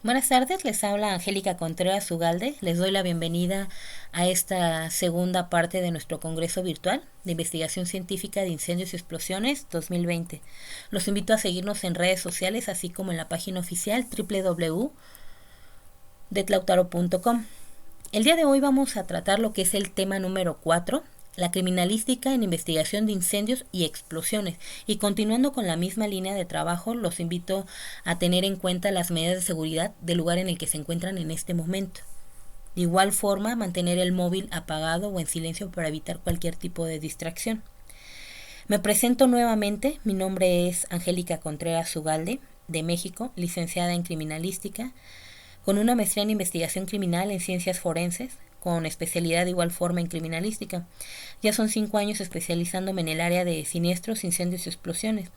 Buenas tardes, les habla Angélica Contreras Ugalde. Les doy la bienvenida a esta segunda parte de nuestro Congreso Virtual de Investigación Científica de Incendios y Explosiones 2020. Los invito a seguirnos en redes sociales, así como en la página oficial www.detlautaro.com. El día de hoy vamos a tratar lo que es el tema número 4, la criminalística en investigación de incendios y explosiones. Y continuando con la misma línea de trabajo, los invito a tener en cuenta las medidas de seguridad del lugar en el que se encuentran en este momento. De igual forma, mantener el móvil apagado o en silencio para evitar cualquier tipo de distracción. Me presento nuevamente, mi nombre es Angélica Contreras Ugalde, de México, licenciada en criminalística, con una maestría en investigación criminal en ciencias forenses, con especialidad de igual forma en criminalística. Ya son 5 años especializándome en el área de siniestros, incendios y explosiones.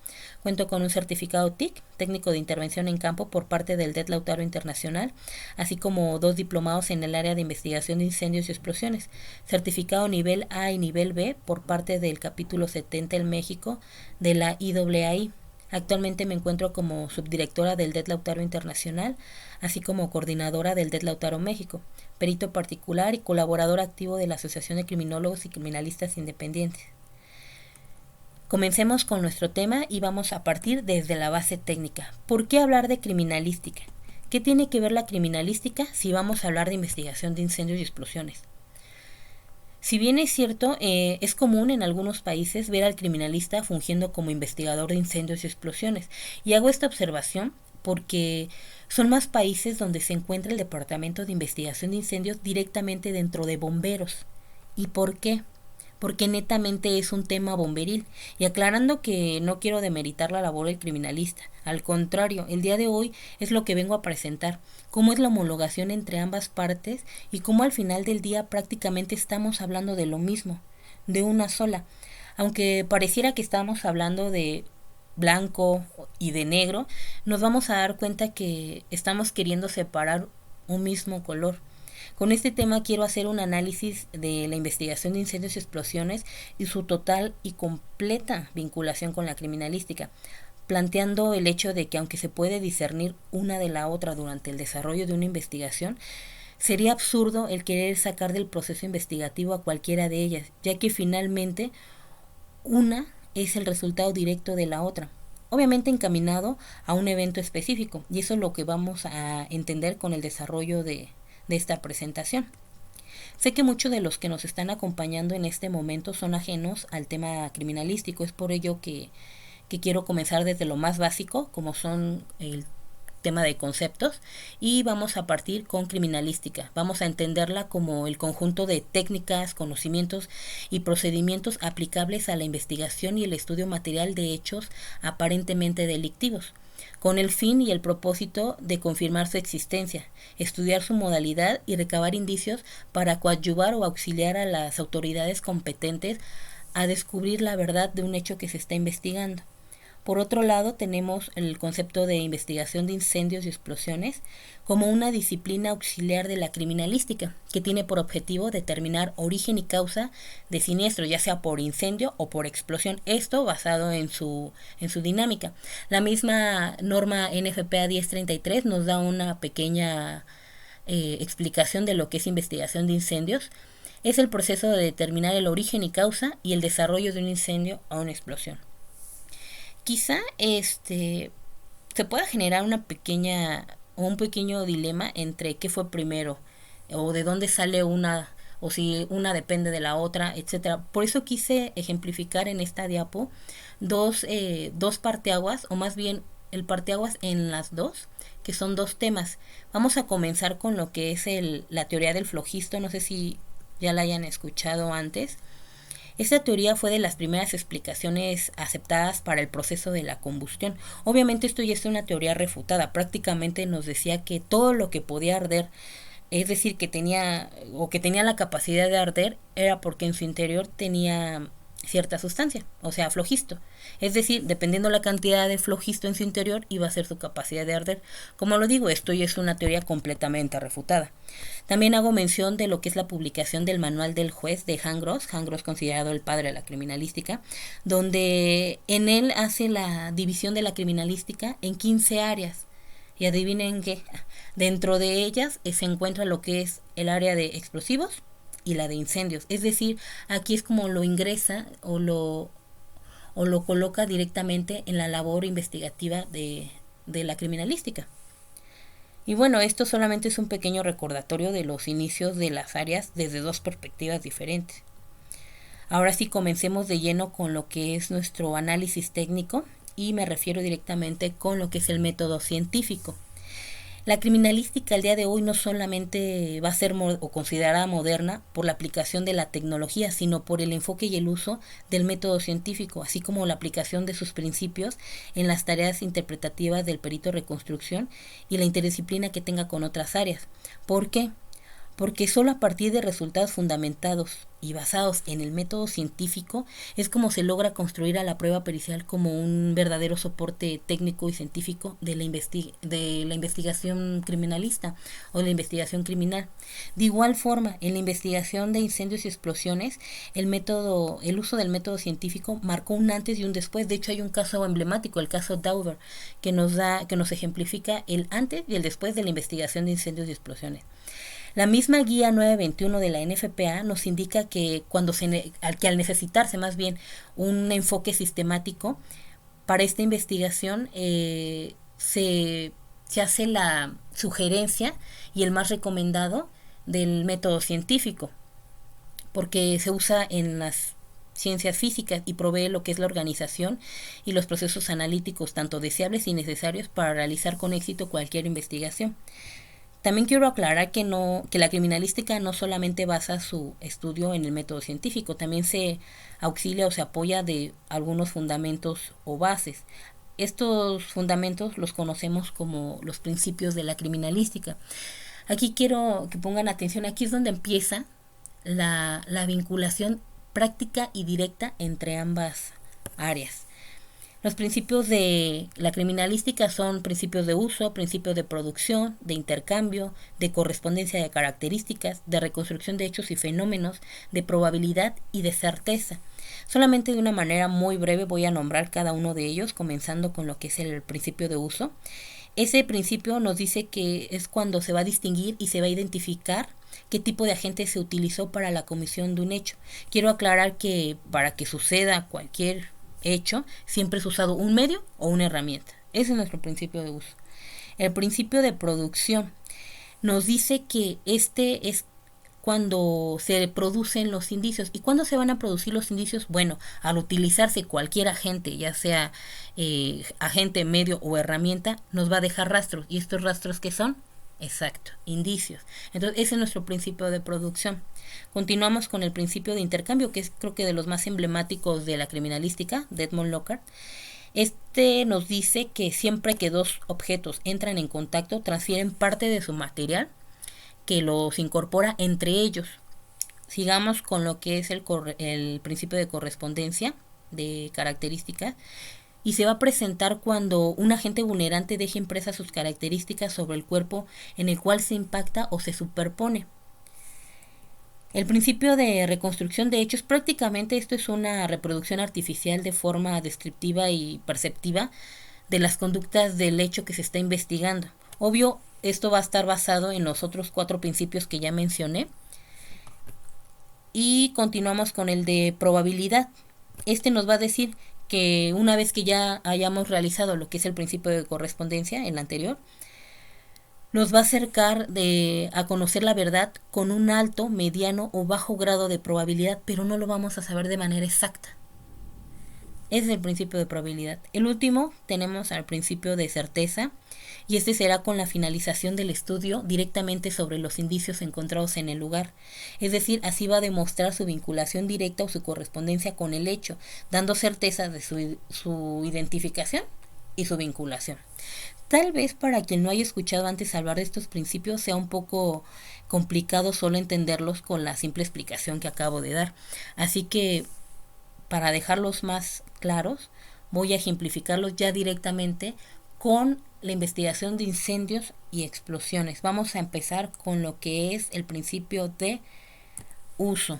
Cuento con un certificado TIC, técnico de intervención en campo, por parte del Det Lautaro Internacional, así como 2 diplomados en el área de investigación de incendios y explosiones, certificado nivel A y nivel B por parte del capítulo 70 en México de la IAAI. Actualmente me encuentro como subdirectora del Det Lautaro Internacional, así como coordinadora del Det Lautaro México, perito particular y colaborador activo de la Asociación de Criminólogos y Criminalistas Independientes. Comencemos con nuestro tema y vamos a partir desde la base técnica. ¿Por qué hablar de criminalística? ¿Qué tiene que ver la criminalística si vamos a hablar de investigación de incendios y explosiones? Si bien es cierto, es común en algunos países ver al criminalista fungiendo como investigador de incendios y explosiones. Y hago esta observación porque son más países donde se encuentra el Departamento de Investigación de Incendios directamente dentro de bomberos. ¿Y por qué? Porque netamente es un tema bomberil. Y aclarando que no quiero demeritar la labor del criminalista, al contrario, el día de hoy es lo que vengo a presentar, cómo es la homologación entre ambas partes y cómo al final del día prácticamente estamos hablando de lo mismo, de una sola. Aunque pareciera que estamos hablando de blanco y de negro, nos vamos a dar cuenta que estamos queriendo separar un mismo color. Con este tema quiero hacer un análisis de la investigación de incendios y explosiones y su total y completa vinculación con la criminalística, planteando el hecho de que aunque se puede discernir una de la otra durante el desarrollo de una investigación, sería absurdo el querer sacar del proceso investigativo a cualquiera de ellas, ya que finalmente una es el resultado directo de la otra, obviamente encaminado a un evento específico, y eso es lo que vamos a entender con el desarrollo de esta presentación. Sé que muchos de los que nos están acompañando en este momento son ajenos al tema criminalístico, es por ello que quiero comenzar desde lo más básico, como son el tema de conceptos, y vamos a partir con criminalística. Vamos a entenderla como el conjunto de técnicas, conocimientos y procedimientos aplicables a la investigación y el estudio material de hechos aparentemente delictivos, con el fin y el propósito de confirmar su existencia, estudiar su modalidad y recabar indicios para coadyuvar o auxiliar a las autoridades competentes a descubrir la verdad de un hecho que se está investigando. Por otro lado, tenemos el concepto de investigación de incendios y explosiones como una disciplina auxiliar de la criminalística, que tiene por objetivo determinar origen y causa de siniestro, ya sea por incendio o por explosión, esto basado en su dinámica. La misma norma NFPA 1033 nos da una pequeña explicación de lo que es investigación de incendios. Es el proceso de determinar el origen y causa y el desarrollo de un incendio o una explosión. Quizá se pueda generar una pequeña o un pequeño dilema entre qué fue primero o de dónde sale una o si una depende de la otra, etcétera. Por eso quise ejemplificar en esta diapo dos parteaguas, o más bien el parteaguas en las dos, que son dos temas. Vamos a comenzar con lo que es la teoría del flojisto, no sé si ya la hayan escuchado antes. Esta teoría fue de las primeras explicaciones aceptadas para el proceso de la combustión. Obviamente esto ya es una teoría refutada, prácticamente nos decía que todo lo que podía arder, es decir, que tenía la capacidad de arder, era porque en su interior tenía cierta sustancia, o sea, flogisto. Es decir, dependiendo la cantidad de flogisto en su interior, iba a ser su capacidad de arder. Como lo digo, esto ya es una teoría completamente refutada. También hago mención de lo que es la publicación del Manual del Juez de Hangros considerado el padre de la criminalística, donde en él hace la división de la criminalística en 15 áreas. Y adivinen qué, dentro de ellas se encuentra lo que es el área de explosivos y la de incendios. Es decir, aquí es como lo ingresa o lo coloca directamente en la labor investigativa de la criminalística. Y bueno, esto solamente es un pequeño recordatorio de los inicios de las áreas desde dos perspectivas diferentes. Ahora sí comencemos de lleno con lo que es nuestro análisis técnico y me refiero directamente con lo que es el método científico. La criminalística al día de hoy no solamente va a ser o considerada moderna por la aplicación de la tecnología, sino por el enfoque y el uso del método científico, así como la aplicación de sus principios en las tareas interpretativas del perito de reconstrucción y la interdisciplina que tenga con otras áreas. ¿Por qué? Porque solo a partir de resultados fundamentados y basados en el método científico es como se logra construir a la prueba pericial como un verdadero soporte técnico y científico de la investigación criminalista o de la investigación criminal. De igual forma, en la investigación de incendios y explosiones, el uso del método científico marcó un antes y un después. De hecho, hay un caso emblemático, el caso Dauber, que nos ejemplifica el antes y el después de la investigación de incendios y explosiones. La misma guía 921 de la NFPA nos indica que al necesitarse más bien un enfoque sistemático para esta investigación se hace la sugerencia y el más recomendado del método científico, porque se usa en las ciencias físicas y provee lo que es la organización y los procesos analíticos tanto deseables y necesarios para realizar con éxito cualquier investigación. También quiero aclarar que la criminalística no solamente basa su estudio en el método científico, también se auxilia o se apoya de algunos fundamentos o bases. Estos fundamentos los conocemos como los principios de la criminalística. Aquí quiero que pongan atención, aquí es donde empieza la vinculación práctica y directa entre ambas áreas. Los principios de la criminalística son principios de uso, principios de producción, de intercambio, de correspondencia de características, de reconstrucción de hechos y fenómenos, de probabilidad y de certeza. Solamente de una manera muy breve voy a nombrar cada uno de ellos, comenzando con lo que es el principio de uso. Ese principio nos dice que es cuando se va a distinguir y se va a identificar qué tipo de agente se utilizó para la comisión de un hecho. Quiero aclarar que para que suceda cualquier hecho, siempre es usado un medio o una herramienta. Ese es nuestro principio de uso. El principio de producción nos dice que este es cuando se producen los indicios. ¿Y cuándo se van a producir los indicios? Bueno, al utilizarse cualquier agente, ya sea agente, medio o herramienta, nos va a dejar rastros. ¿Y estos rastros qué son? Exacto, indicios. Entonces, ese es nuestro principio de producción. Continuamos con el principio de intercambio, que es creo que de los más emblemáticos de la criminalística, de Edmond Lockhart. Este nos dice que siempre que dos objetos entran en contacto, transfieren parte de su material que los incorpora entre ellos. Sigamos con lo que es el principio de correspondencia de características. Y se va a presentar cuando un agente vulnerante deje impresas sus características sobre el cuerpo en el cual se impacta o se superpone. El principio de reconstrucción de hechos, prácticamente esto es una reproducción artificial de forma descriptiva y perceptiva de las conductas del hecho que se está investigando. Obvio, esto va a estar basado en los otros 4 principios que ya mencioné. Y continuamos con el de probabilidad. Este nos va a decir que una vez que ya hayamos realizado lo que es el principio de correspondencia, el anterior, nos va a acercar a conocer la verdad con un alto, mediano o bajo grado de probabilidad, pero no lo vamos a saber de manera exacta. Ese es el principio de probabilidad. El último tenemos al principio de certeza, y este será con la finalización del estudio directamente sobre los indicios encontrados en el lugar. Es decir, así va a demostrar su vinculación directa o su correspondencia con el hecho, dando certeza de su identificación y su vinculación. Tal vez para quien no haya escuchado antes hablar de estos principios sea un poco complicado solo entenderlos con la simple explicación que acabo de dar. Así que, para dejarlos más claros, voy a ejemplificarlos ya directamente con la investigación de incendios y explosiones. Vamos a empezar con lo que es el principio de uso.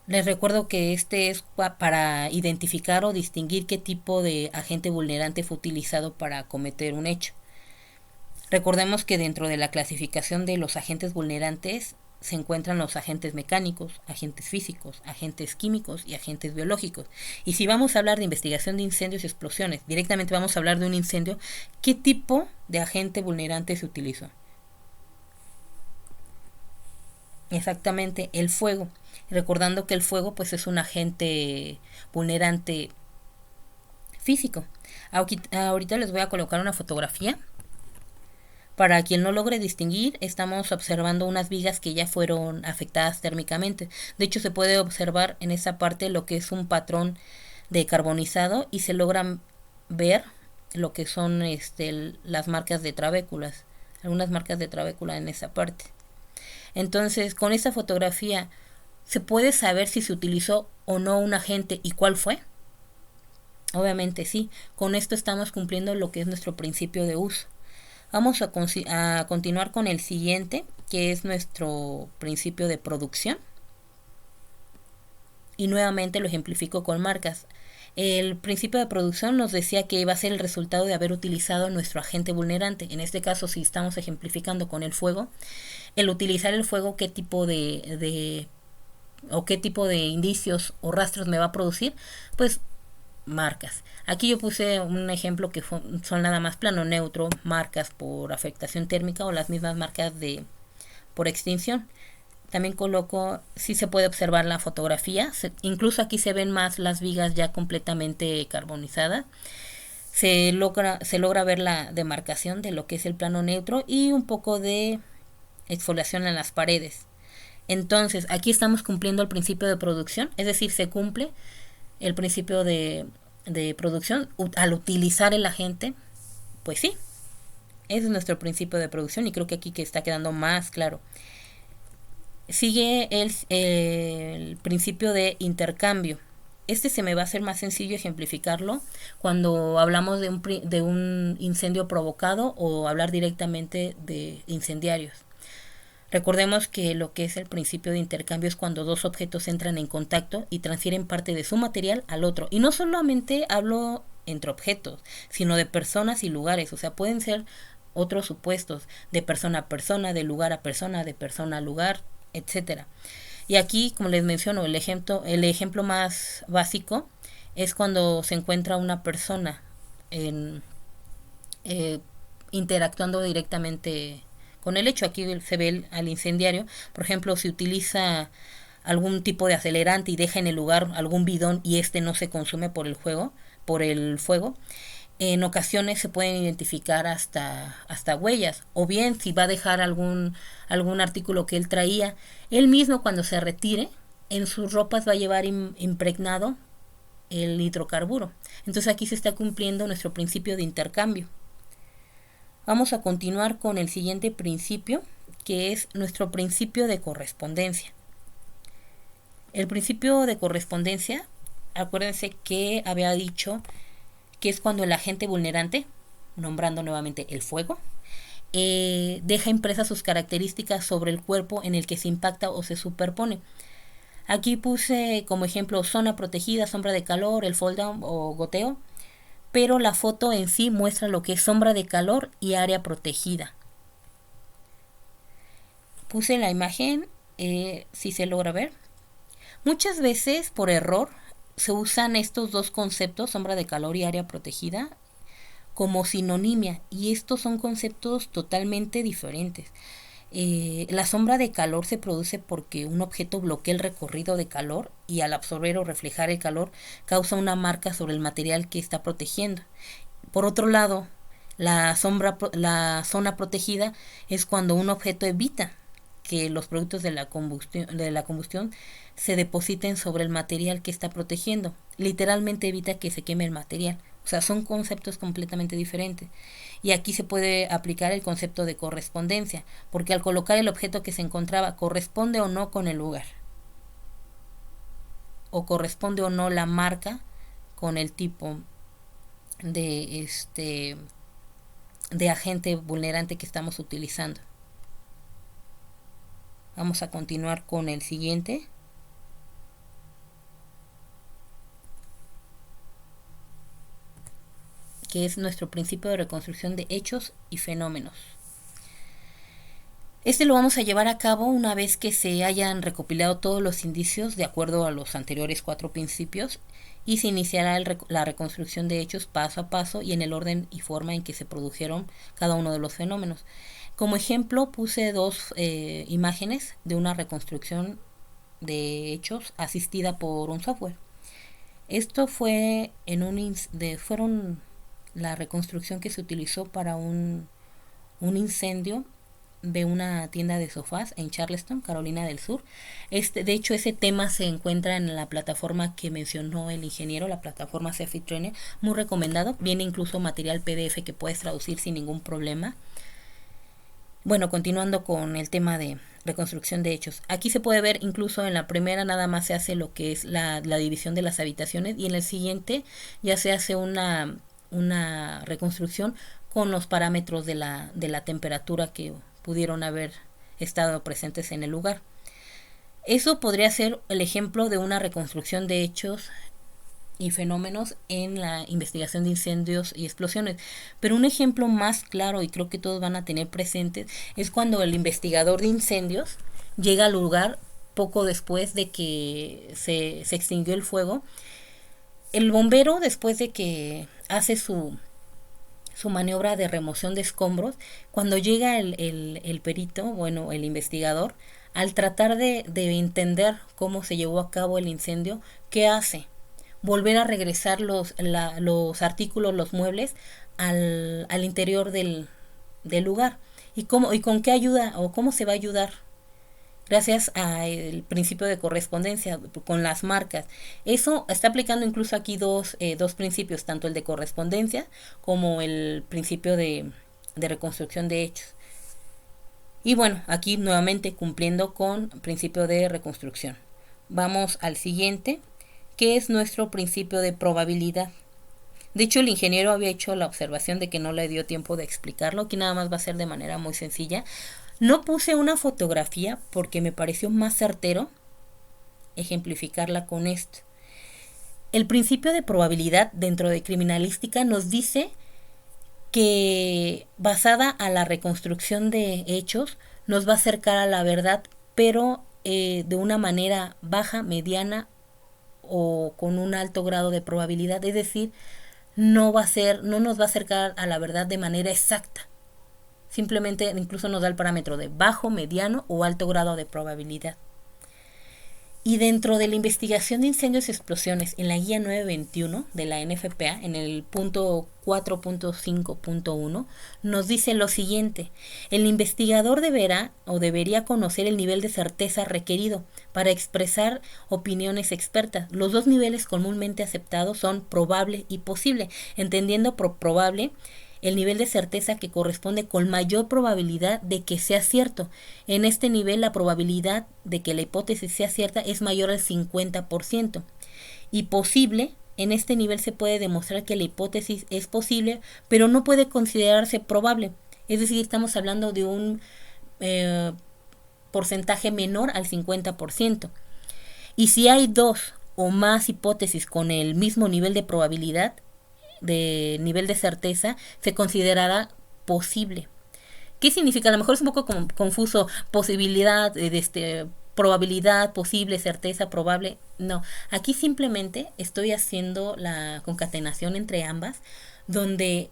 Les recuerdo que este es para identificar o distinguir qué tipo de agente vulnerante fue utilizado para cometer un hecho. Recordemos que dentro de la clasificación de los agentes vulnerantes se encuentran los agentes mecánicos, agentes físicos, agentes químicos y agentes biológicos. Y si vamos a hablar de investigación de incendios y explosiones, directamente vamos a hablar de un incendio, ¿qué tipo de agente vulnerante se utilizó? Exactamente, el fuego. Recordando que el fuego pues es un agente vulnerante físico. Ahorita les voy a colocar una fotografía. Para quien no logre distinguir, estamos observando unas vigas que ya fueron afectadas térmicamente. De hecho, se puede observar en esa parte lo que es un patrón de carbonizado y se logran ver lo que son las marcas de trabéculas, algunas marcas de trabécula en esa parte. Entonces, con esta fotografía, ¿se puede saber si se utilizó o no un agente y cuál fue? Obviamente sí. Con esto estamos cumpliendo lo que es nuestro principio de uso. Vamos a continuar con el siguiente, que es nuestro principio de producción. Y nuevamente lo ejemplifico con marcas. El principio de producción nos decía que iba a ser el resultado de haber utilizado nuestro agente vulnerante. En este caso, si estamos ejemplificando con el fuego, el utilizar el fuego, qué tipo o qué tipo de indicios o rastros me va a producir, pues marcas. Aquí yo puse un ejemplo que son nada más plano neutro, marcas por afectación térmica o las mismas marcas por extinción. También coloco, sí se puede observar la fotografía, incluso aquí se ven más las vigas ya completamente carbonizadas. Se logra ver la demarcación de lo que es el plano neutro y un poco de exfoliación en las paredes. Entonces, aquí estamos cumpliendo el principio de producción, es decir, se cumple el principio de producción al utilizar el agente, pues sí, ese es nuestro principio de producción y creo que aquí que está quedando más claro. Sigue el principio de intercambio. Este se me va a hacer más sencillo ejemplificarlo cuando hablamos de un incendio provocado o hablar directamente de incendiarios. Recordemos que lo que es el principio de intercambio es cuando dos objetos entran en contacto y transfieren parte de su material al otro. Y no solamente hablo entre objetos, sino de personas y lugares. O sea, pueden ser otros supuestos, de persona a persona, de lugar a persona, de persona a lugar, etcétera. Y aquí, como les menciono, el ejemplo más básico es cuando se encuentra una persona en, eh, interactuando directamente con el hecho. Aquí se ve al incendiario. Por ejemplo, si utiliza algún tipo de acelerante y deja en el lugar algún bidón y este no se consume por el fuego, en ocasiones se pueden identificar hasta huellas, o bien si va a dejar algún artículo que él traía, él mismo cuando se retire, en sus ropas va a llevar impregnado el hidrocarburo. Entonces aquí se está cumpliendo nuestro principio de intercambio. Vamos a continuar con el siguiente principio, que es nuestro principio de correspondencia. El principio de correspondencia, acuérdense que había dicho que es cuando el agente vulnerante, nombrando nuevamente el fuego, deja impresas sus características sobre el cuerpo en el que se impacta o se superpone. Aquí puse como ejemplo zona protegida, sombra de calor, el fall down o goteo, pero la foto en sí muestra lo que es sombra de calor y área protegida. Puse la imagen, si se logra ver. Muchas veces por error se usan estos dos conceptos, sombra de calor y área protegida, como sinonimia, y estos son conceptos totalmente diferentes. La sombra de calor se produce porque un objeto bloquea el recorrido de calor y al absorber o reflejar el calor causa una marca sobre el material que está protegiendo. Por otro lado, la zona protegida es cuando un objeto evita que los productos de la combustión se depositen sobre el material que está protegiendo. Literalmente evita que se queme el material. O sea, son conceptos completamente diferentes. Y aquí se puede aplicar el concepto de correspondencia, porque al colocar el objeto que se encontraba corresponde o no con el lugar, o corresponde o no la marca con el tipo de de agente vulnerante que estamos utilizando. Vamos a continuar con el siguiente. que es nuestro principio de reconstrucción de hechos y fenómenos. Este lo vamos a llevar a cabo una vez que se hayan recopilado todos los indicios de acuerdo a los anteriores 4 principios y se iniciará la reconstrucción de hechos paso a paso y en el orden y forma en que se produjeron cada uno de los fenómenos. Como ejemplo puse 2 imágenes de una reconstrucción de hechos asistida por un software. Esto fue fueron la reconstrucción que se utilizó para un incendio de una tienda de sofás en Charleston, Carolina del Sur. De hecho, ese tema se encuentra en la plataforma que mencionó el ingeniero, la plataforma Cephii Trainer, muy recomendado. Viene incluso material PDF que puedes traducir sin ningún problema. Bueno, continuando con el tema de reconstrucción de hechos. Aquí se puede ver incluso en la primera nada más se hace lo que es la división de las habitaciones y en el siguiente ya se hace una reconstrucción con los parámetros de la temperatura que pudieron haber estado presentes en el lugar. Eso podría ser el ejemplo de una reconstrucción de hechos y fenómenos en la investigación de incendios y explosiones. Pero un ejemplo más claro, y creo que todos van a tener presentes, es cuando el investigador de incendios llega al lugar poco después de que se extinguió el fuego. El bombero, después de que hace su maniobra de remoción de escombros, cuando llega el perito, bueno, el investigador, al tratar de entender cómo se llevó a cabo el incendio, ¿qué hace? Volver a regresar los artículos, los muebles al interior del lugar. ¿Y con qué ayuda o cómo se va a ayudar? Gracias al principio de correspondencia con las marcas. Eso está aplicando incluso aquí dos principios, tanto el de correspondencia como el principio de reconstrucción de hechos. Y bueno, aquí nuevamente cumpliendo con principio de reconstrucción. Vamos al siguiente, que es nuestro principio de probabilidad. De hecho, el ingeniero había hecho la observación de que no le dio tiempo de explicarlo. Aquí nada más va a ser de manera muy sencilla. No puse una fotografía porque me pareció más certero ejemplificarla con esto. El principio de probabilidad dentro de criminalística nos dice que basada a la reconstrucción de hechos nos va a acercar a la verdad, pero de una manera baja, mediana o con un alto grado de probabilidad. Es decir, no nos va a acercar a la verdad de manera exacta. Simplemente incluso nos da el parámetro de bajo, mediano o alto grado de probabilidad. Y dentro de la investigación de incendios y explosiones en la guía 921 de la NFPA, en el punto 4.5.1, nos dice lo siguiente: el investigador debería conocer el nivel de certeza requerido para expresar opiniones expertas. Los 2 niveles comúnmente aceptados son probable y posible, entendiendo por probable el nivel de certeza que corresponde con mayor probabilidad de que sea cierto. En este nivel la probabilidad de que la hipótesis sea cierta es mayor al 50%. Y posible, en este nivel se puede demostrar que la hipótesis es posible, pero no puede considerarse probable. Es decir, estamos hablando de un porcentaje menor al 50%. Y si hay 2 o más hipótesis con el mismo nivel de probabilidad, de nivel de certeza, se considerará posible. ¿Qué significa? A lo mejor es un poco confuso. Posibilidad, probabilidad, posible, certeza, probable. No, aquí simplemente estoy haciendo la concatenación entre ambas, donde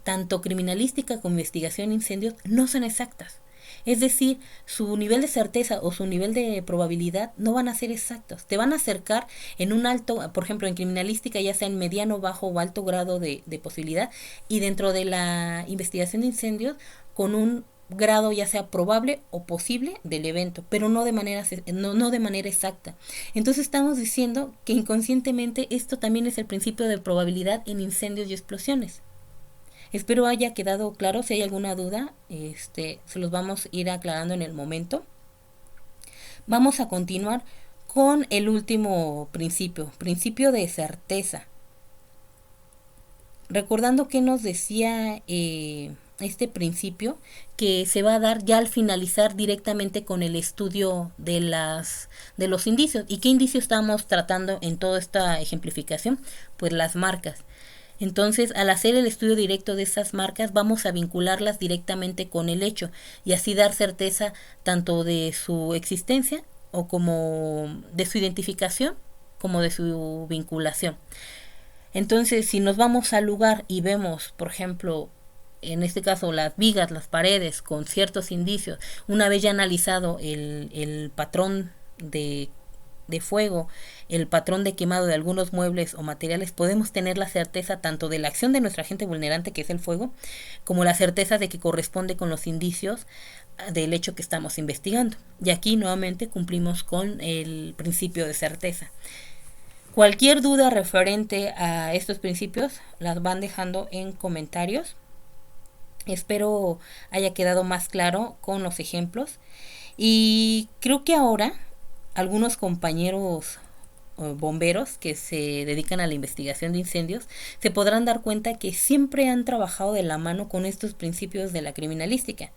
tanto criminalística como investigación de incendios no son exactas. Es decir, su nivel de certeza o su nivel de probabilidad no van a ser exactos. Te van a acercar en un alto, por ejemplo, en criminalística, ya sea en mediano, bajo o alto grado de posibilidad, y dentro de la investigación de incendios con un grado ya sea probable o posible del evento, pero no de manera exacta. Entonces estamos diciendo que inconscientemente esto también es el principio de probabilidad en incendios y explosiones. Espero haya quedado claro. Si hay alguna duda, se los vamos a ir aclarando en el momento. Vamos a continuar con el último principio de certeza. Recordando que nos decía este principio, que se va a dar ya al finalizar directamente con el estudio de los indicios. ¿Y qué indicios estamos tratando en toda esta ejemplificación? Pues las marcas. Entonces, al hacer el estudio directo de esas marcas, vamos a vincularlas directamente con el hecho y así dar certeza tanto de su existencia o como de su identificación como de su vinculación. Entonces, si nos vamos al lugar y vemos, por ejemplo, en este caso las vigas, las paredes, con ciertos indicios, una vez ya analizado el patrón de fuego, el patrón de quemado de algunos muebles o materiales, podemos tener la certeza tanto de la acción de nuestro agente vulnerante, que es el fuego, como la certeza de que corresponde con los indicios del hecho que estamos investigando. Y aquí nuevamente cumplimos con el principio de certeza. Cualquier duda referente a estos principios las van dejando en comentarios. Espero haya quedado más claro con los ejemplos. Y creo que ahora algunos compañeros bomberos que se dedican a la investigación de incendios se podrán dar cuenta que siempre han trabajado de la mano con estos principios de la criminalística.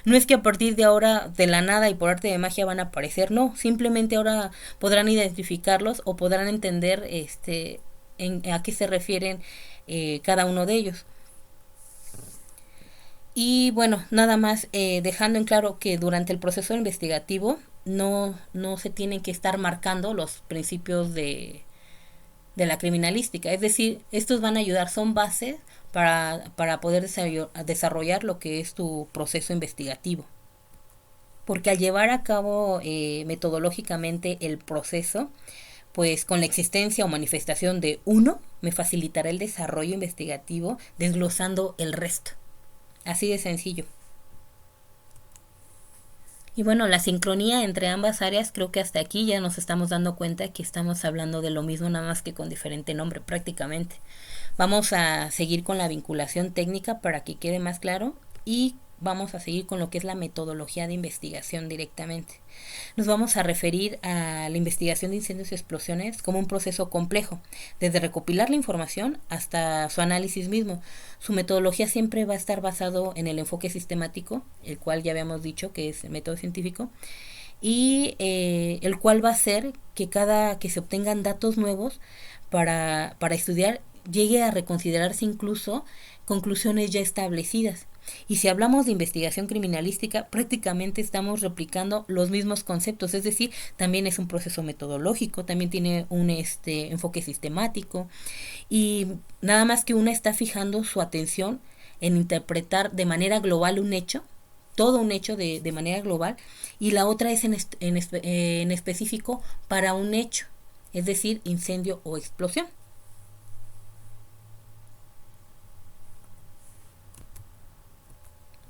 No es que a partir de ahora de la nada y por arte de magia van a aparecer, no, simplemente ahora podrán identificarlos o podrán entender a qué se refieren cada uno de ellos. Y bueno, nada más dejando en claro que durante el proceso investigativo no se tienen que estar marcando los principios de la criminalística. Es decir, estos van a ayudar, son bases para poder desarrollar lo que es tu proceso investigativo. Porque al llevar a cabo metodológicamente el proceso, pues con la existencia o manifestación de uno, me facilitará el desarrollo investigativo desglosando el resto. Así de sencillo. Y bueno, la sincronía entre ambas áreas, creo que hasta aquí ya nos estamos dando cuenta que estamos hablando de lo mismo, nada más que con diferente nombre prácticamente. Vamos a seguir con la vinculación técnica para que quede más claro y vamos a seguir con lo que es la metodología de investigación directamente. Nos vamos a referir a la investigación de incendios y explosiones como un proceso complejo, desde recopilar la información hasta su análisis mismo. Su metodología siempre va a estar basado en el enfoque sistemático, el cual ya habíamos dicho que es el método científico, y el cual va a hacer que cada que se obtengan datos nuevos para estudiar llegue a reconsiderarse incluso conclusiones ya establecidas. Y si hablamos de investigación criminalística, prácticamente estamos replicando los mismos conceptos, es decir, también es un proceso metodológico, también tiene un enfoque sistemático y nada más que una está fijando su atención en interpretar de manera global un hecho, todo un hecho de manera global, y la otra es en específico para un hecho, es decir, incendio o explosión.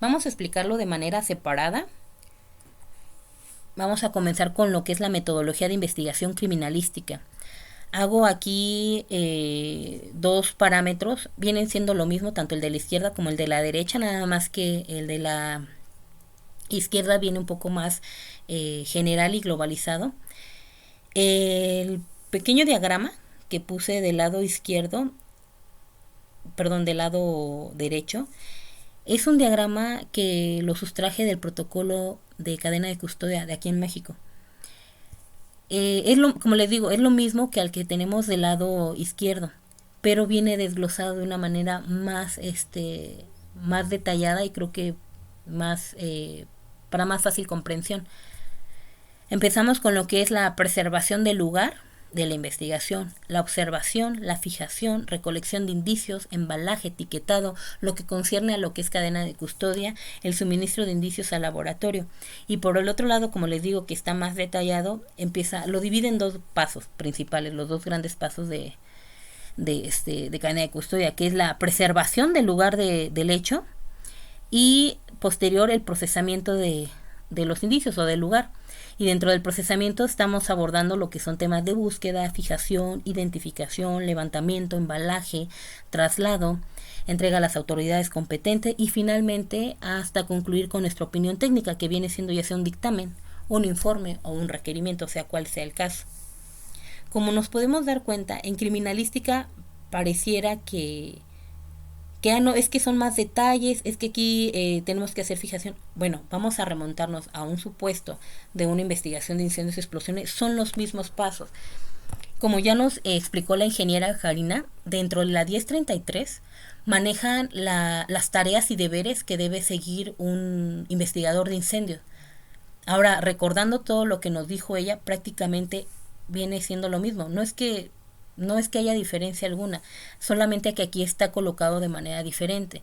Vamos a explicarlo de manera separada. Vamos a comenzar con lo que es la metodología de investigación criminalística. Hago aquí dos parámetros, vienen siendo lo mismo tanto el de la izquierda como el de la derecha, nada más que el de la izquierda viene un poco más general y globalizado. El pequeño diagrama que puse del lado izquierdo, perdón, del lado derecho, es un diagrama que lo sustraje del protocolo de cadena de custodia de aquí en México. Como les digo, es lo mismo que al que tenemos del lado izquierdo, pero viene desglosado de una manera más, más detallada y creo que más para más fácil comprensión. Empezamos con lo que es la preservación del lugar de la investigación, la observación, la fijación, recolección de indicios, embalaje, etiquetado, lo que concierne a lo que es cadena de custodia, el suministro de indicios al laboratorio. Y por el otro lado, como les digo que está más detallado, lo divide en dos pasos principales, los dos grandes pasos de cadena de custodia, que es la preservación del lugar del hecho y posterior el procesamiento de los indicios o del lugar. Y dentro del procesamiento estamos abordando lo que son temas de búsqueda, fijación, identificación, levantamiento, embalaje, traslado, entrega a las autoridades competentes y finalmente hasta concluir con nuestra opinión técnica, que viene siendo ya sea un dictamen, un informe o un requerimiento, sea cual sea el caso. Como nos podemos dar cuenta, en criminalística pareciera que no, es que son más detalles, es que aquí tenemos que hacer fijación. Bueno, vamos a remontarnos a un supuesto de una investigación de incendios y explosiones, son los mismos pasos. Como ya nos explicó la ingeniera Karina, dentro de la 1033 manejan las tareas y deberes que debe seguir un investigador de incendios. Ahora, recordando todo lo que nos dijo ella, prácticamente viene siendo lo mismo. No es que haya diferencia alguna, solamente que aquí está colocado de manera diferente.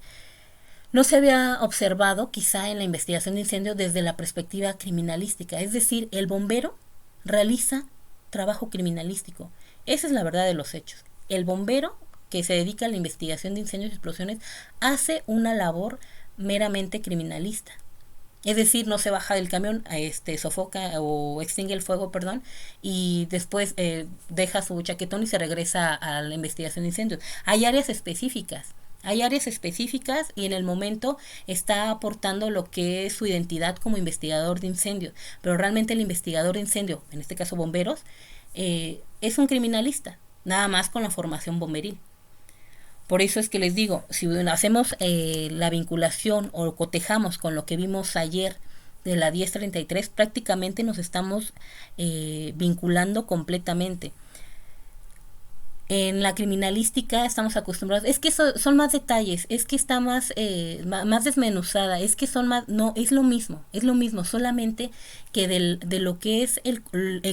No se había observado quizá en la investigación de incendios desde la perspectiva criminalística, es decir, el bombero realiza trabajo criminalístico. Esa es la verdad de los hechos. El bombero que se dedica a la investigación de incendios y explosiones hace una labor meramente criminalista. Es decir, no se baja del camión, sofoca o extingue el fuego, perdón, y después deja su chaquetón y se regresa a la investigación de incendios. Hay áreas específicas y en el momento está aportando lo que es su identidad como investigador de incendios, pero realmente el investigador de incendio, en este caso bomberos, es un criminalista, nada más con la formación bomberil. Por eso es que les digo, si hacemos la vinculación o cotejamos con lo que vimos ayer de la 1033, prácticamente nos estamos vinculando completamente. En la criminalística estamos acostumbrados, es que son más detalles, es que está más desmenuzada, es que son más, no, es lo mismo, solamente que de lo que es el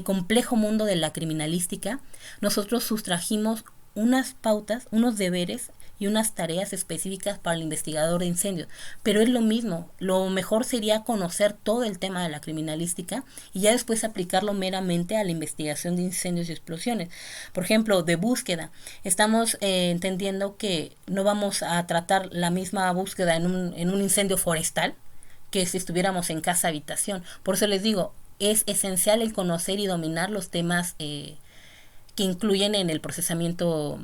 complejo mundo de la criminalística, nosotros sustrajimos unas pautas, unos deberes y unas tareas específicas para el investigador de incendios. Pero es lo mismo, lo mejor sería conocer todo el tema de la criminalística y ya después aplicarlo meramente a la investigación de incendios y explosiones. Por ejemplo, de búsqueda, estamos entendiendo que no vamos a tratar la misma búsqueda en un incendio forestal que si estuviéramos en casa habitación. Por eso les digo, es esencial el conocer y dominar los temas que incluyen en el procesamiento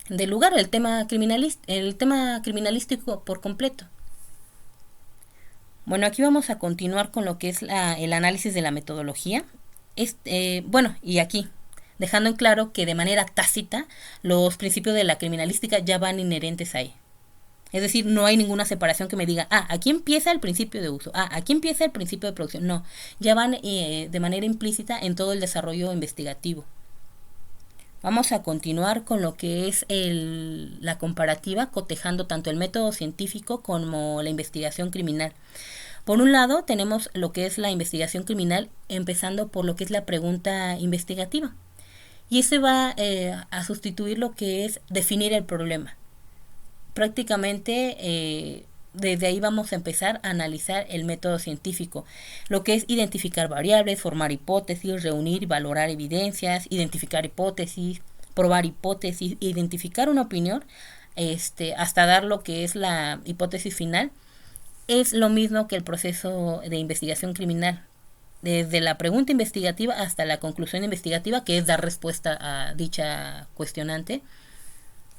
del lugar, el tema criminalístico por completo. Bueno, aquí vamos a continuar con lo que es el análisis de la metodología. Bueno, y aquí, dejando en claro que de manera tácita los principios de la criminalística ya van inherentes ahí. Es decir, no hay ninguna separación que me diga, aquí empieza el principio de uso, aquí empieza el principio de producción. No, ya van de manera implícita en todo el desarrollo investigativo. Vamos a continuar con lo que es la comparativa, cotejando tanto el método científico como la investigación criminal. Por un lado, tenemos lo que es la investigación criminal, empezando por lo que es la pregunta investigativa. Y ese va a sustituir lo que es definir el problema. Prácticamente desde ahí vamos a empezar a analizar el método científico, lo que es identificar variables, formar hipótesis, reunir y valorar evidencias, identificar hipótesis, probar hipótesis, identificar una opinión, hasta dar lo que es la hipótesis final. Es lo mismo que el proceso de investigación criminal, desde la pregunta investigativa hasta la conclusión investigativa, que es dar respuesta a dicha cuestionante.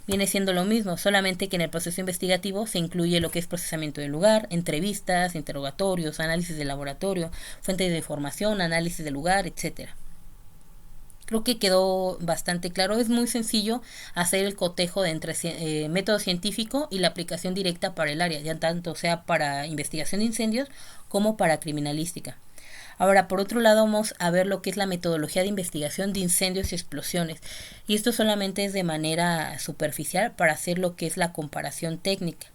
Viene siendo lo mismo, solamente que en el proceso investigativo se incluye lo que es procesamiento del lugar, entrevistas, interrogatorios, análisis de laboratorio, fuentes de información, análisis del lugar, etcétera. Creo que quedó bastante claro. Es muy sencillo hacer el cotejo entre método científico y la aplicación directa para el área, ya tanto sea para investigación de incendios como para criminalística. Ahora, por otro lado, vamos a ver lo que es la metodología de investigación de incendios y explosiones. Y esto solamente es de manera superficial para hacer lo que es la comparación técnica.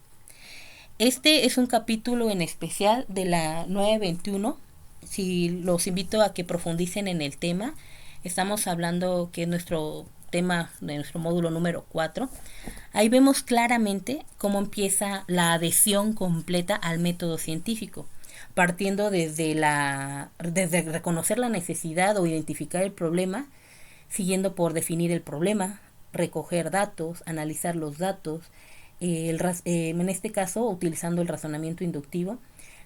Este es un capítulo en especial de la 921. Si los invito a que profundicen en el tema, estamos hablando que es nuestro tema de nuestro módulo número 4. Ahí vemos claramente cómo empieza la adhesión completa al método científico, partiendo desde reconocer la necesidad o identificar el problema, siguiendo por definir el problema, recoger datos, analizar los datos, en este caso utilizando el razonamiento inductivo,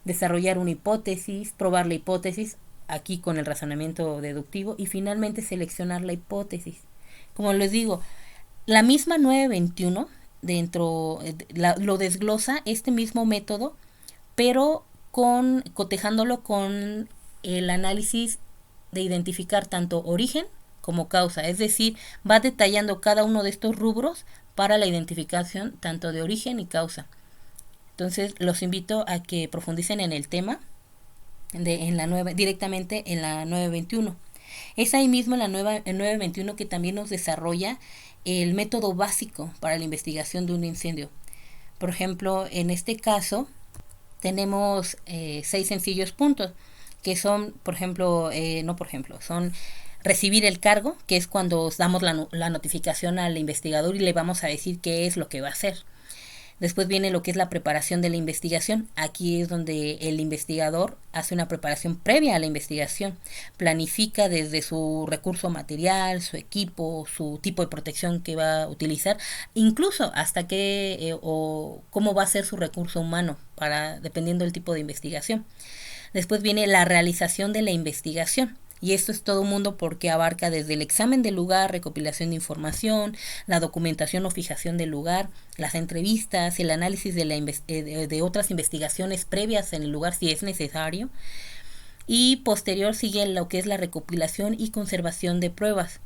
desarrollar una hipótesis, probar la hipótesis, aquí con el razonamiento deductivo, y finalmente seleccionar la hipótesis. Como les digo, la misma 921 lo desglosa este mismo método, pero cotejándolo con el análisis de identificar tanto origen como causa, es decir, va detallando cada uno de estos rubros para la identificación tanto de origen y causa. Entonces los invito a que profundicen en el tema directamente en la 921. Es ahí mismo en en 921 que también nos desarrolla el método básico para la investigación de un incendio. Por ejemplo, en este caso tenemos 6 sencillos puntos, que son, por ejemplo, no por ejemplo, son recibir el cargo, que es cuando damos la notificación al investigador y le vamos a decir qué es lo que va a hacer. Después viene lo que es la preparación de la investigación. Aquí es donde el investigador hace una preparación previa a la investigación. Planifica desde su recurso material, su equipo, su tipo de protección que va a utilizar, incluso hasta qué o cómo va a ser su recurso humano, dependiendo del tipo de investigación. Después viene la realización de la investigación. Y esto es todo un mundo porque abarca desde el examen del lugar, recopilación de información, la documentación o fijación del lugar, las entrevistas, el análisis de otras investigaciones previas en el lugar si es necesario. Y posterior sigue lo que es la recopilación y conservación de pruebas.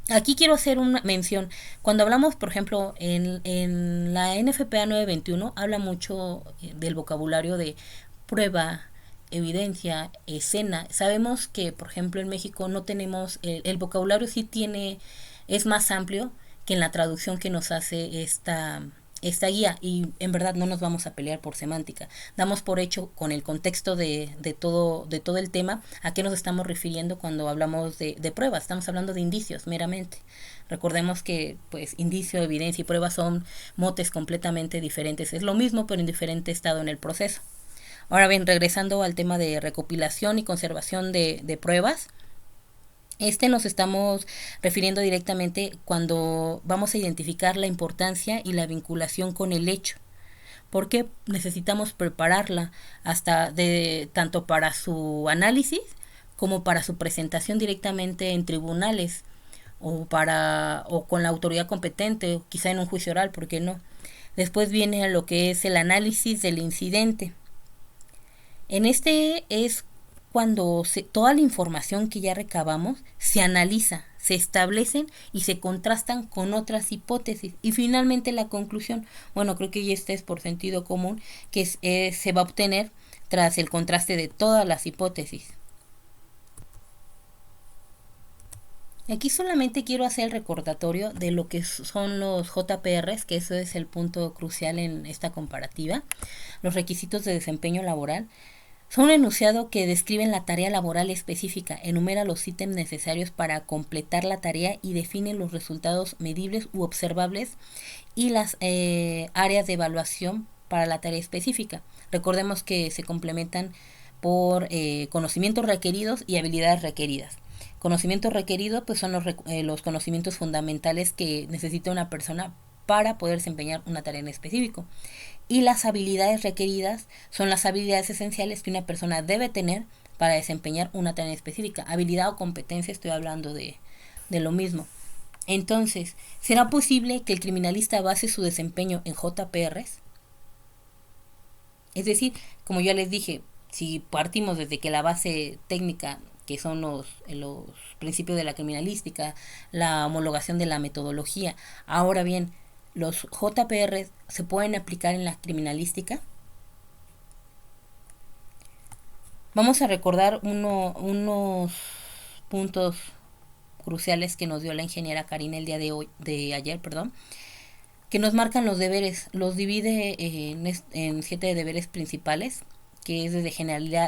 Aquí quiero hacer una mención. Cuando hablamos, por ejemplo, en la NFPA 921, habla mucho del vocabulario de prueba, evidencia, escena. Sabemos que, por ejemplo, en México no tenemos, el vocabulario sí es más amplio que en la traducción que nos hace esta guía, y en verdad no nos vamos a pelear por semántica. Damos por hecho con el contexto de todo el tema a qué nos estamos refiriendo cuando hablamos de pruebas. Estamos hablando de indicios meramente. Recordemos que pues indicio, evidencia y prueba son motes completamente diferentes. Es lo mismo pero en diferente estado en el proceso. Ahora bien, regresando al tema de recopilación y conservación de pruebas, nos estamos refiriendo directamente cuando vamos a identificar la importancia y la vinculación con el hecho. Porque necesitamos prepararla tanto para su análisis como para su presentación directamente en tribunales o con la autoridad competente, o quizá en un juicio oral, ¿por qué no? Después viene lo que es el análisis del incidente. En es cuando toda la información que ya recabamos se analiza, se establecen y se contrastan con otras hipótesis. Y finalmente la conclusión, bueno, creo que ya es por sentido común, que se va a obtener tras el contraste de todas las hipótesis. Aquí solamente quiero hacer el recordatorio de lo que son los JPRs, que eso es el punto crucial en esta comparativa. Los requisitos de desempeño laboral son un enunciado que describen la tarea laboral específica, enumera los ítems necesarios para completar la tarea y define los resultados medibles u observables y las áreas de evaluación para la tarea específica. Recordemos que se complementan por conocimientos requeridos y habilidades requeridas. Conocimientos requeridos pues son los conocimientos fundamentales que necesita una persona para poder desempeñar una tarea en específico. Y las habilidades requeridas son las habilidades esenciales que una persona debe tener para desempeñar una tarea específica. Habilidad o competencia, estoy hablando de lo mismo. Entonces, ¿será posible que el criminalista base su desempeño en JPRs? Es decir, como ya les dije, si partimos desde que la base técnica, que son los principios de la criminalística, la homologación de la metodología, ahora bien, ¿los JPR se pueden aplicar en la criminalística? Vamos a recordar unos puntos cruciales que nos dio la ingeniera Karina el día de ayer, que nos marcan los deberes. Los divide en 7 deberes principales, que es desde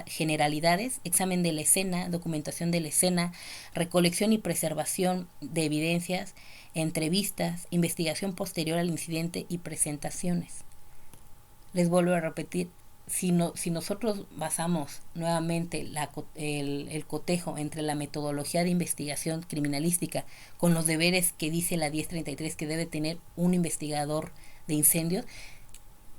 generalidades, examen de la escena, documentación de la escena, recolección y preservación de evidencias, entrevistas, investigación posterior al incidente y presentaciones. Les vuelvo a repetir, si nosotros basamos nuevamente el cotejo entre la metodología de investigación criminalística con los deberes que dice la 1033 que debe tener un investigador de incendios,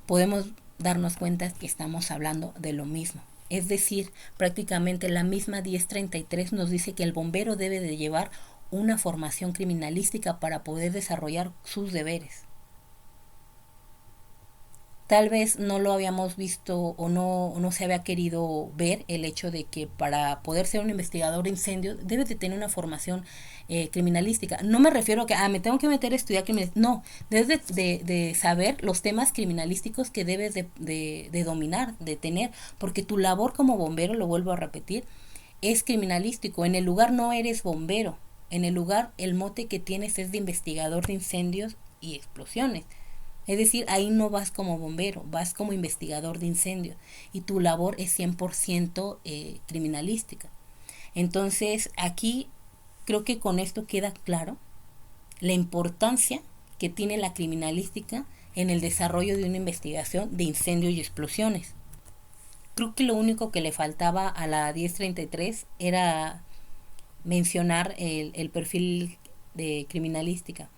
podemos darnos cuenta que estamos hablando de lo mismo. Es decir, prácticamente la misma 1033 nos dice que el bombero debe de llevar una formación criminalística para poder desarrollar sus deberes. Tal vez no lo habíamos visto o no se había querido ver el hecho de que para poder ser un investigador de incendios debes de tener una formación criminalística. No me refiero a que me tengo que meter a estudiar criminalística. No, debes de saber los temas criminalísticos que debes de dominar, de tener, porque tu labor como bombero, lo vuelvo a repetir, es criminalístico. En el lugar no eres bombero. En el lugar el mote que tienes es de investigador de incendios y explosiones. Es decir, ahí no vas como bombero, vas como investigador de incendios y tu labor es 100% criminalística. Entonces, aquí creo que con esto queda claro la importancia que tiene la criminalística en el desarrollo de una investigación de incendios y explosiones. Creo que lo único que le faltaba a la 1033 era mencionar el perfil de criminalística,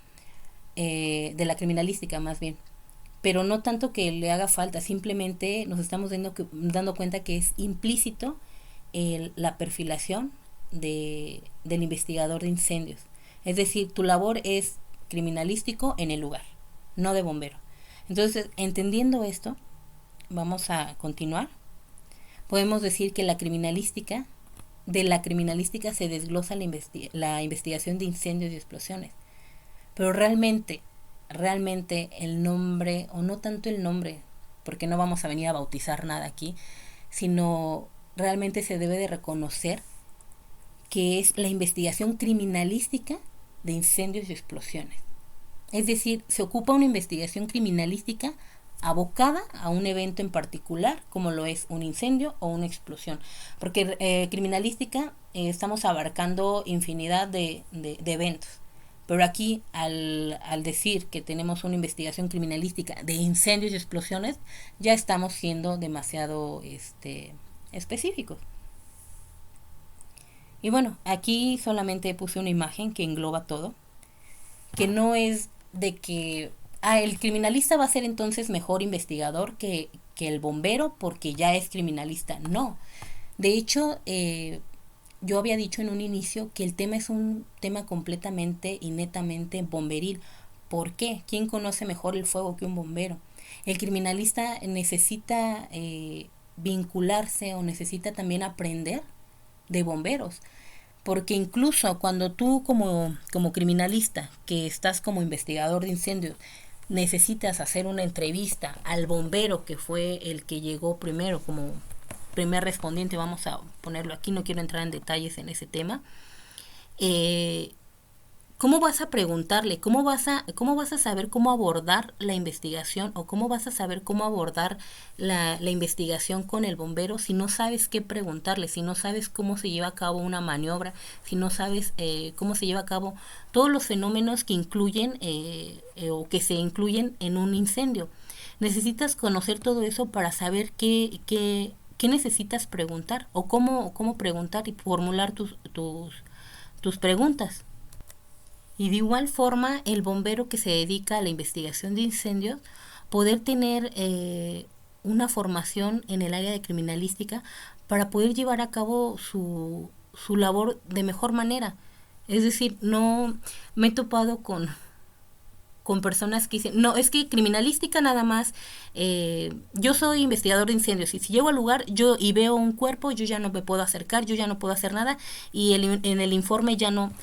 de la criminalística más bien. Pero no tanto que le haga falta, simplemente nos estamos dando cuenta que es implícito la perfilación del investigador de incendios. Es decir, tu labor es criminalístico en el lugar, no de bombero. Entonces, entendiendo esto, vamos a continuar. Podemos decir que de la criminalística se desglosa la investigación de incendios y explosiones. Pero realmente el nombre, o no tanto el nombre, porque no vamos a venir a bautizar nada aquí, sino realmente se debe de reconocer que es la investigación criminalística de incendios y explosiones. Es decir, se ocupa una investigación criminalística abocada a un evento en particular, como lo es un incendio o una explosión. Porque criminalística estamos abarcando infinidad de eventos. Pero aquí, al decir que tenemos una investigación criminalística de incendios y explosiones, ya estamos siendo demasiado específicos. Y bueno, aquí solamente puse una imagen que engloba todo, que no es de que el criminalista va a ser entonces mejor investigador que el bombero porque ya es criminalista. No. De hecho, yo había dicho en un inicio que el tema es un tema completamente y netamente bomberil. ¿Por qué? ¿Quién conoce mejor el fuego que un bombero? El criminalista necesita vincularse o necesita también aprender de bomberos. Porque incluso cuando tú como criminalista, que estás como investigador de incendios, necesitas hacer una entrevista al bombero que fue el que llegó primero como primer respondiente, vamos a ponerlo aquí, no quiero entrar en detalles en ese tema, ¿cómo vas a preguntarle? ¿Cómo vas a saber cómo abordar la investigación o cómo vas a saber cómo abordar la investigación con el bombero si no sabes qué preguntarle, si no sabes cómo se lleva a cabo una maniobra, si no sabes cómo se lleva a cabo todos los fenómenos que incluyen o que se incluyen en un incendio? Necesitas conocer todo eso para saber qué necesitas preguntar o cómo preguntar y formular tus preguntas. Y de igual forma, el bombero que se dedica a la investigación de incendios, poder tener una formación en el área de criminalística para poder llevar a cabo su labor de mejor manera. Es decir, no me he topado con personas que dicen, no, es que criminalística nada más, yo soy investigador de incendios y si llego al lugar y veo un cuerpo, yo ya no me puedo acercar, yo ya no puedo hacer nada y en el informe ya no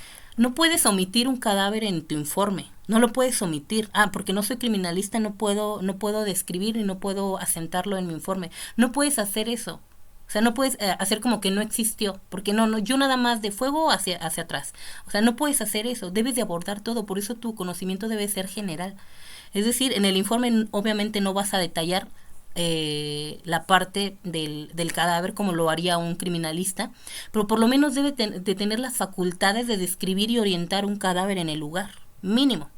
puedes omitir un cadáver en tu informe, no lo puedes omitir. Porque no soy criminalista, no puedo describir y no puedo asentarlo en mi informe. No puedes hacer eso. O sea, no puedes hacer como que no existió, porque no, yo nada más de fuego hacia atrás. O sea, no puedes hacer eso, debes de abordar todo, por eso tu conocimiento debe ser general. Es decir, en el informe obviamente no vas a detallar la parte del cadáver como lo haría un criminalista, pero por lo menos debe de tener las facultades de describir y orientar un cadáver en el lugar, mínimo.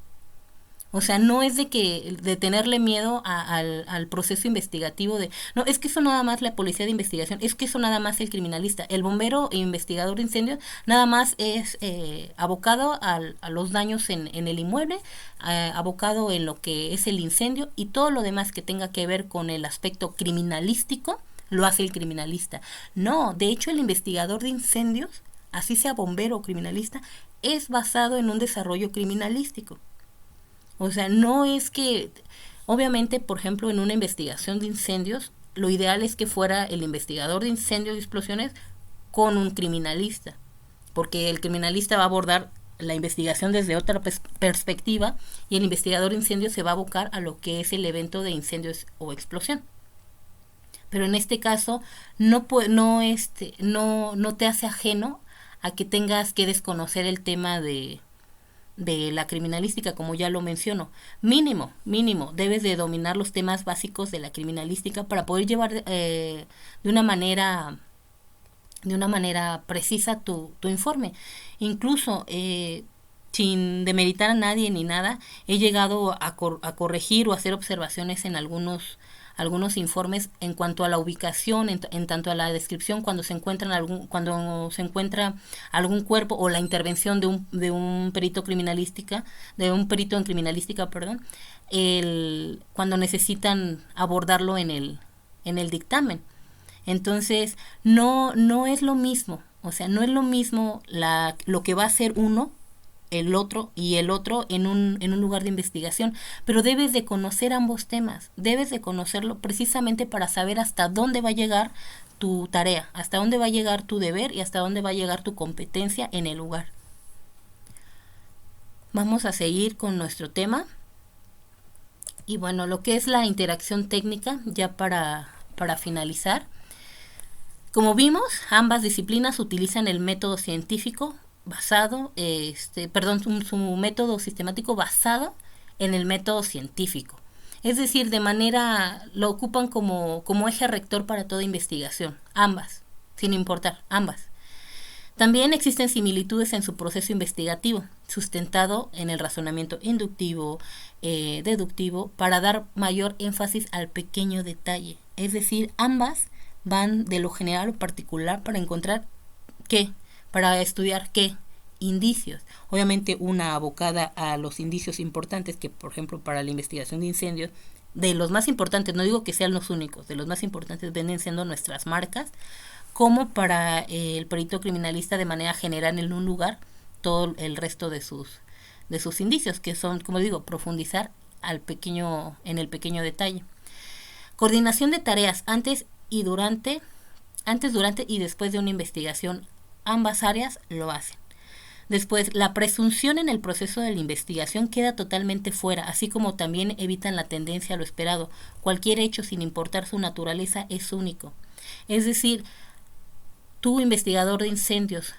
O sea, no es de tenerle miedo al proceso investigativo no, es que eso nada más la policía de investigación, es que eso nada más el criminalista, el bombero e investigador de incendios nada más es abocado a los daños en el inmueble, abocado en lo que es el incendio y todo lo demás que tenga que ver con el aspecto criminalístico, lo hace el criminalista. No, de hecho el investigador de incendios, así sea bombero o criminalista, es basado en un desarrollo criminalístico. O sea, no es que, obviamente, por ejemplo, en una investigación de incendios, lo ideal es que fuera el investigador de incendios y explosiones con un criminalista, porque el criminalista va a abordar la investigación desde otra perspectiva y el investigador de incendios se va a abocar a lo que es el evento de incendios o explosión. Pero en este caso no te hace ajeno a que tengas que desconocer el tema de la criminalística, como ya lo menciono. Mínimo, debes de dominar los temas básicos de la criminalística para poder llevar de una manera precisa tu informe. Incluso, sin demeritar a nadie ni nada, he llegado a corregir o hacer observaciones en algunos informes en cuanto a la ubicación, en tanto a la descripción cuando cuando se encuentra algún cuerpo o la intervención de un perito criminalística, de un perito en criminalística, perdón, cuando necesitan abordarlo en el dictamen. Entonces, no es lo mismo, o sea, no es lo mismo lo que va a hacer uno, el otro y el otro en un lugar de investigación, pero debes de conocer ambos temas, debes de conocerlo precisamente para saber hasta dónde va a llegar tu tarea, hasta dónde va a llegar tu deber y hasta dónde va a llegar tu competencia en el lugar. Vamos a seguir con nuestro tema. Y bueno, lo que es la interacción técnica, ya para finalizar. Como vimos, ambas disciplinas utilizan el método científico su método sistemático basado en el método científico. Es decir, lo ocupan como eje rector para toda investigación, ambas, sin importar, ambas. También existen similitudes en su proceso investigativo, sustentado en el razonamiento inductivo, deductivo, para dar mayor énfasis al pequeño detalle. Es decir, ambas van de lo general a lo particular para encontrar qué, para estudiar qué, indicios. Obviamente una abocada a los indicios importantes, que por ejemplo para la investigación de incendios, de los más importantes, no digo que sean los únicos, de los más importantes vienen siendo nuestras marcas, como para el perito criminalista de manera general en un lugar todo el resto de sus indicios, que son, como digo, profundizar en el pequeño detalle. Coordinación de tareas antes, durante y después de una investigación. Ambas áreas lo hacen. Después, la presunción en el proceso de la investigación queda totalmente fuera, así como también evitan la tendencia a lo esperado. Cualquier hecho, sin importar su naturaleza, es único. Es decir, tú investigador de incendios,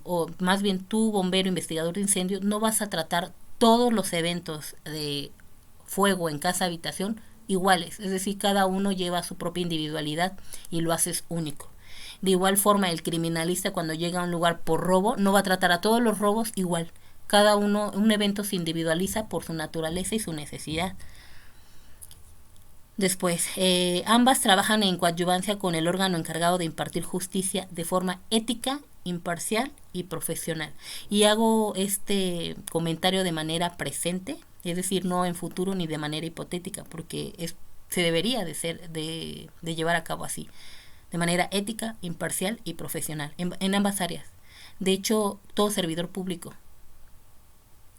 o más bien tú bombero investigador de incendios, no vas a tratar todos los eventos de fuego en casa habitación iguales, es decir, cada uno lleva su propia individualidad y lo haces único. De igual forma, el criminalista cuando llega a un lugar por robo no va a tratar a todos los robos igual. Un evento se individualiza por su naturaleza y su necesidad. Después, ambas trabajan en coadyuvancia con el órgano encargado de impartir justicia de forma ética, imparcial y profesional. Y hago este comentario de manera presente, es decir, no en futuro ni de manera hipotética, porque se debería de llevar a cabo así, de manera ética, imparcial y profesional, en ambas áreas. De hecho, todo servidor público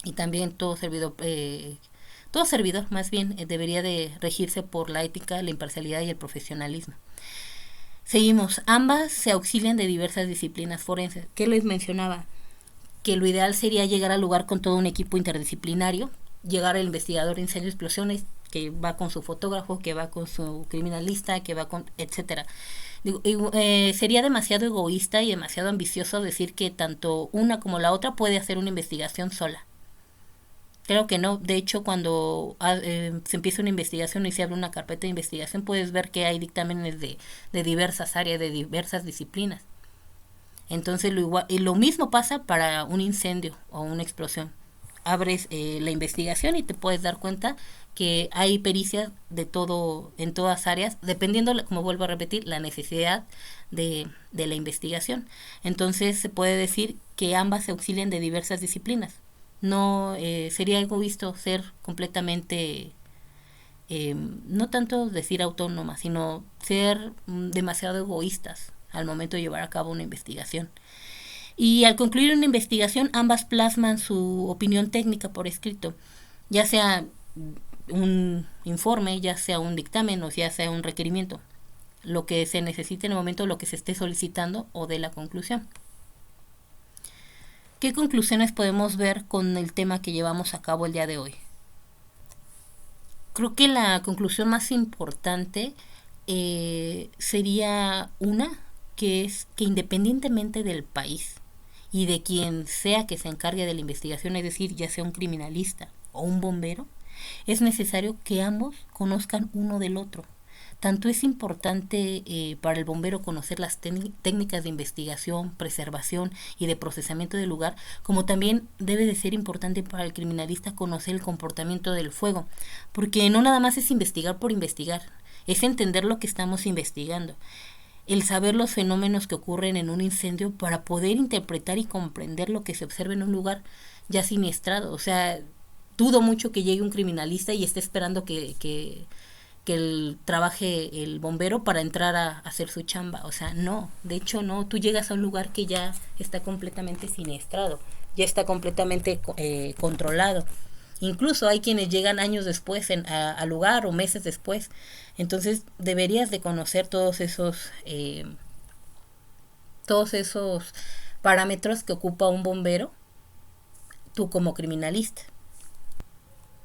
y también todo servidor más bien debería de regirse por la ética, la imparcialidad y el profesionalismo. Seguimos. Ambas se auxilian de diversas disciplinas forenses. ¿Qué les mencionaba? Que lo ideal sería llegar al lugar con todo un equipo interdisciplinario, llegar al investigador de incendios y explosiones, que va con su fotógrafo, que va con su criminalista, que va con etcétera. Sería demasiado egoísta y demasiado ambicioso decir que tanto una como la otra puede hacer una investigación sola. Creo que no. De hecho, cuando se empieza una investigación y se abre una carpeta de investigación, puedes ver que hay dictámenes de diversas áreas, de diversas disciplinas. Entonces, lo mismo pasa para un incendio o una explosión. Abres la investigación y te puedes dar cuenta que hay pericias de todo, en todas áreas, dependiendo, como vuelvo a repetir, la necesidad de la investigación. Entonces, se puede decir que ambas se auxilian de diversas disciplinas. No sería egoísta ser completamente, no tanto decir autónoma, sino ser demasiado egoístas al momento de llevar a cabo una investigación. Y al concluir una investigación, ambas plasman su opinión técnica por escrito, ya sea un informe, ya sea un dictamen o ya sea un requerimiento, lo que se necesite en el momento, lo que se esté solicitando o de la conclusión. ¿Qué conclusiones podemos ver con el tema que llevamos a cabo el día de hoy? Creo que la conclusión más importante sería una, que es que independientemente del país y de quien sea que se encargue de la investigación, es decir, ya sea un criminalista o un bombero, es necesario que ambos conozcan uno del otro. Tanto es importante para el bombero conocer las técnicas de investigación, preservación y de procesamiento del lugar, como también debe de ser importante para el criminalista conocer el comportamiento del fuego, porque no nada más es investigar por investigar, es entender lo que estamos investigando, el saber los fenómenos que ocurren en un incendio para poder interpretar y comprender lo que se observa en un lugar ya siniestrado. O sea, dudo mucho que llegue un criminalista y esté esperando que trabaje el bombero para entrar a hacer su chamba. O sea, no, de hecho no, tú llegas a un lugar que ya está completamente siniestrado, ya está completamente controlado. Incluso hay quienes llegan años después al lugar o meses después. Entonces deberías de conocer todos esos parámetros que ocupa un bombero, tú como criminalista.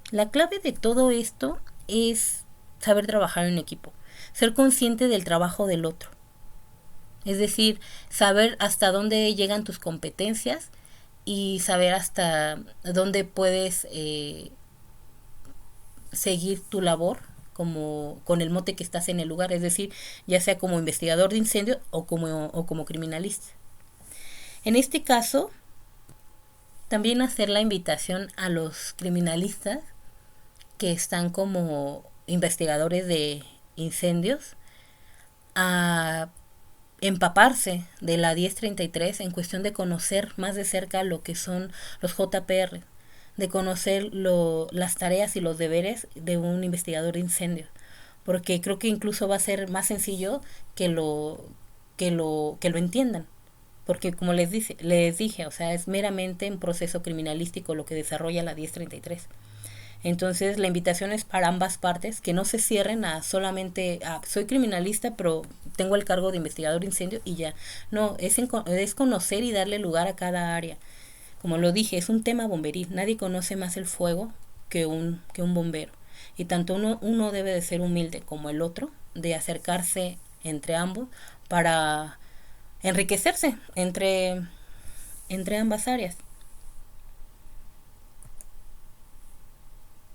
La clave de todo esto es saber trabajar en equipo, ser consciente del trabajo del otro. Es decir, saber hasta dónde llegan tus competencias y saber hasta dónde puedes seguir tu labor como con el mote que estás en el lugar, es decir, ya sea como investigador de incendios o como criminalista. En este caso, también hacer la invitación a los criminalistas que están como investigadores de incendios a empaparse de la 1033 en cuestión de conocer más de cerca lo que son los JPR, de conocer las tareas y los deberes de un investigador de incendios, porque creo que incluso va a ser más sencillo que lo entiendan, porque como les dije, o sea, es meramente un proceso criminalístico lo que desarrolla la 1033. Entonces la invitación es para ambas partes, que no se cierren a solamente, soy criminalista, pero tengo el cargo de investigador de incendio y ya. No, es conocer y darle lugar a cada área. Como lo dije, es un tema bomberil. Nadie conoce más el fuego que un bombero. Y tanto uno debe de ser humilde como el otro, de acercarse entre ambos para enriquecerse entre ambas áreas.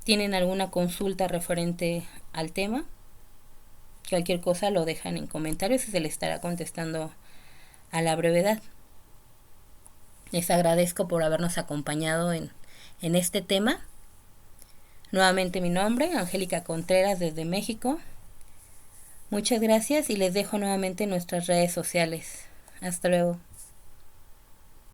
¿Tienen alguna consulta referente al tema? Cualquier cosa lo dejan en comentarios y se les estará contestando a la brevedad. Les agradezco por habernos acompañado en este tema. Nuevamente mi nombre, Angélica Contreras desde México. Muchas gracias y les dejo nuevamente nuestras redes sociales. Hasta luego.